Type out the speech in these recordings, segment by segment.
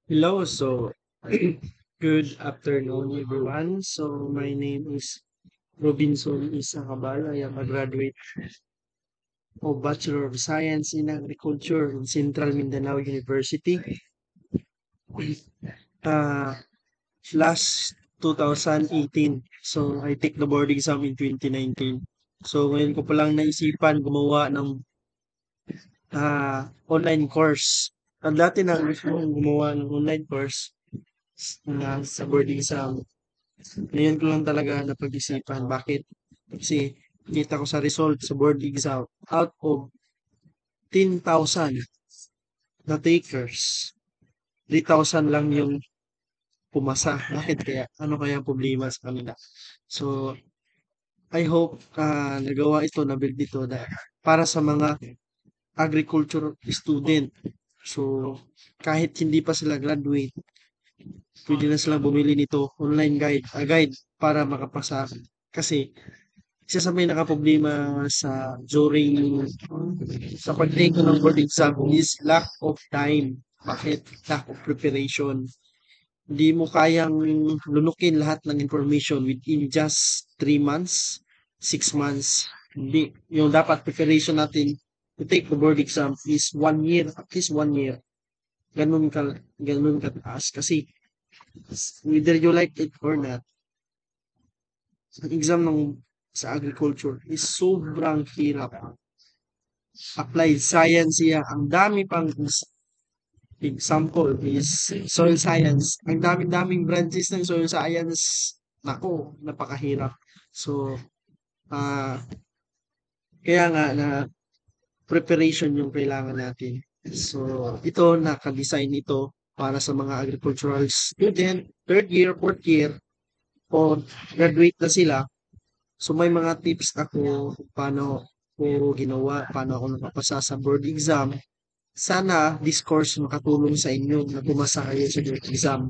Hello, so good afternoon, everyone. So my name is Robinson Isacabal. I am a graduate of Bachelor of Science in Agriculture in Central Mindanao University. Uh, last 2018. So I take the board exam in 2019. So ngayon ko palang naisipan gumawa ng online course. Ang dati na gusto kong gumawa ng online course sa board exam. Ngayon ko lang talaga napag-isipan. Bakit? Kasi kita ko sa result sa board exam, out of 10,000 na takers, 3,000 lang yung pumasa. Bakit kaya? Ano kaya ang problema sa kanila? So, I hope nagawa ito, na-build ito para sa mga agriculture student. So, kahit hindi pa sila graduate, pwede na silang bumili nito, online guide para makapasa. Kasi isa sa may nakaproblema sa pag-take ng board exam is lack of time. Bakit? Lack of preparation. Hindi mo kayang lunukin lahat ng information within just 3 months, 6 months. Hindi. Yung dapat preparation natin to take the board exam is 1 year, at least 1 year. Ganun ka taas. Kasi whether you like it or not, ang exam sa agriculture is sobrang hirap. Applied science siya. Ang dami pang example is soil science. Ang dami-daming branches ng soil science. Nako, napakahirap. So, ah kaya nga na preparation yung kailangan natin. So, ito, naka-design ito para sa mga agricultural student, third year, fourth year, o graduate na sila. So may mga tips ako kung paano ko ginawa, paano ako nakapasa sa board exam. Sana this course makatulong sa inyo na pumasa kayo sa board exam.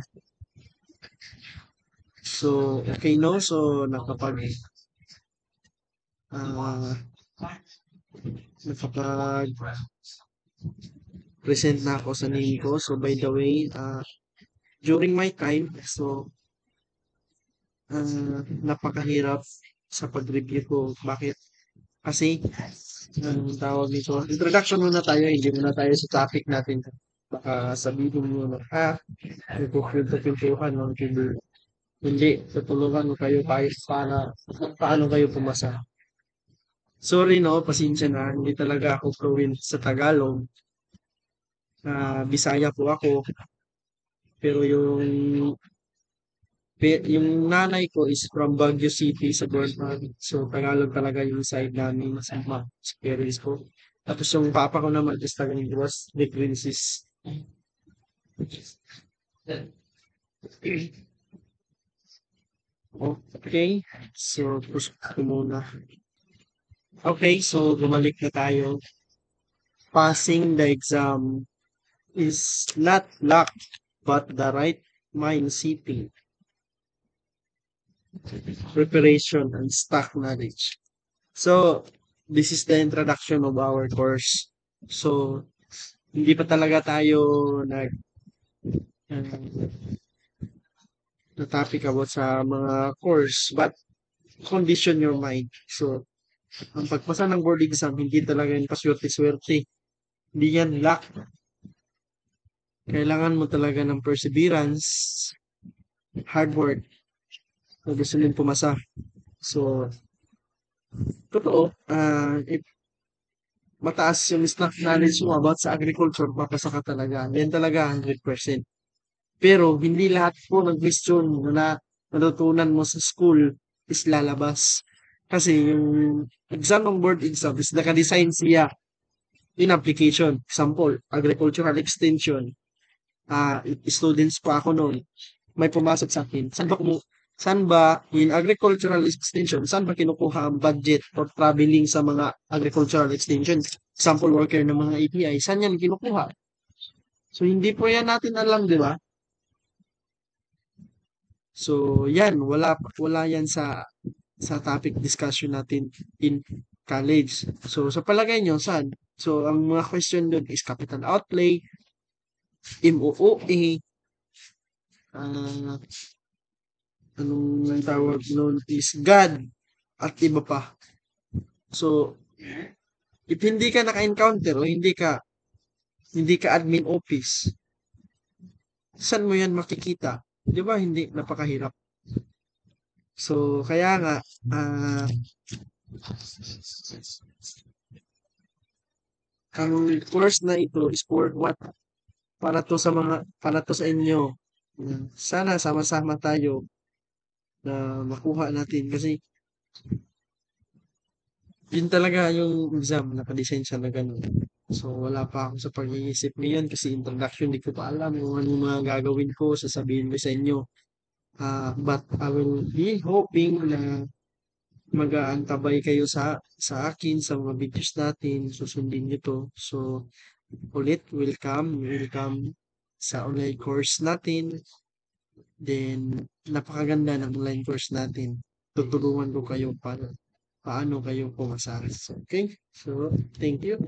So, okay no? So, ah, nakapag-present na ako sa name ko. So, by the way, during my time, so, napakahirap sa pag-review ko. Bakit? Kasi, ang tawag dito, introduction muna tayo, hindi muna tayo sa topic natin. Baka sabihin mo na, nagkukwento-kwentuhan, no? Hindi, tutulungan ko kayo paano kayo pumasa. Sorry no, pasensya na, hindi talaga ako fluent sa Tagalog. Bisaya po ako, pero yung nanay ko is from Baguio City sa Bornholm. So, Tagalog talaga yung side namin sa parents ko. Tapos yung papa ko naman is taga Negros, the Princess. Okay, so push ko muna. Okay, so bumalik na tayo. Passing the exam is not luck, but the right mind setting, preparation, and stock knowledge. So, this is the introduction of our course. So, hindi pa talaga tayo nag uh, na topic about sa mga course, but condition your mind. So, ang pagpasa ng board exam, hindi talaga yung paswerte-swerte. Hindi yan luck. Kailangan mo talaga ng perseverance, hard work, kung gusto mong pumasa. So, totoo, if mataas yung stock knowledge mo about sa agriculture, papasa ka talaga. Yan talaga 100%. Pero, hindi lahat po ng question na natutunan mo sa school is lalabas. Kasi yung exam ng board exam is naka-design siya in application. Example, agricultural extension. Students pa ako noon. May pumasok sa akin. Saan ba in agricultural extension, saan ba kinukuha ang budget for traveling sa mga agricultural extension? Example worker ng mga API, saan yan kinukuha? So, hindi po yan natin alam, di ba? So, yan, wala yan sa topic discussion natin in college. So, sa palagay nyo, saan? So, ang mga question doon is capital outlay, MOOA, ah, anong tawag noon is God, at iba pa. So, if hindi ka naka-encounter o hindi ka admin office, saan mo yan makikita? Di ba hindi napakahirap? So, kaya nga, ah, ang course na ito is for what? Para to sa inyo. Sana sama-sama tayo na makuha natin kasi yun talaga yung exam, nakadesign siya na gano'n. So, wala pa ako sa pag-iisip ngayon kasi introduction, di ko pa alam kung anong mga gagawin ko, sasabihin ko sa inyo. But I will be hoping na mag-aantabay kayo sa akin, sa mga videos natin, susundin nyo 'to. So, ulit, welcome sa online course natin. Then, napakaganda ng online course natin. Tutulungan ko kayo paano kayo pumasa. So, okay? So, thank you.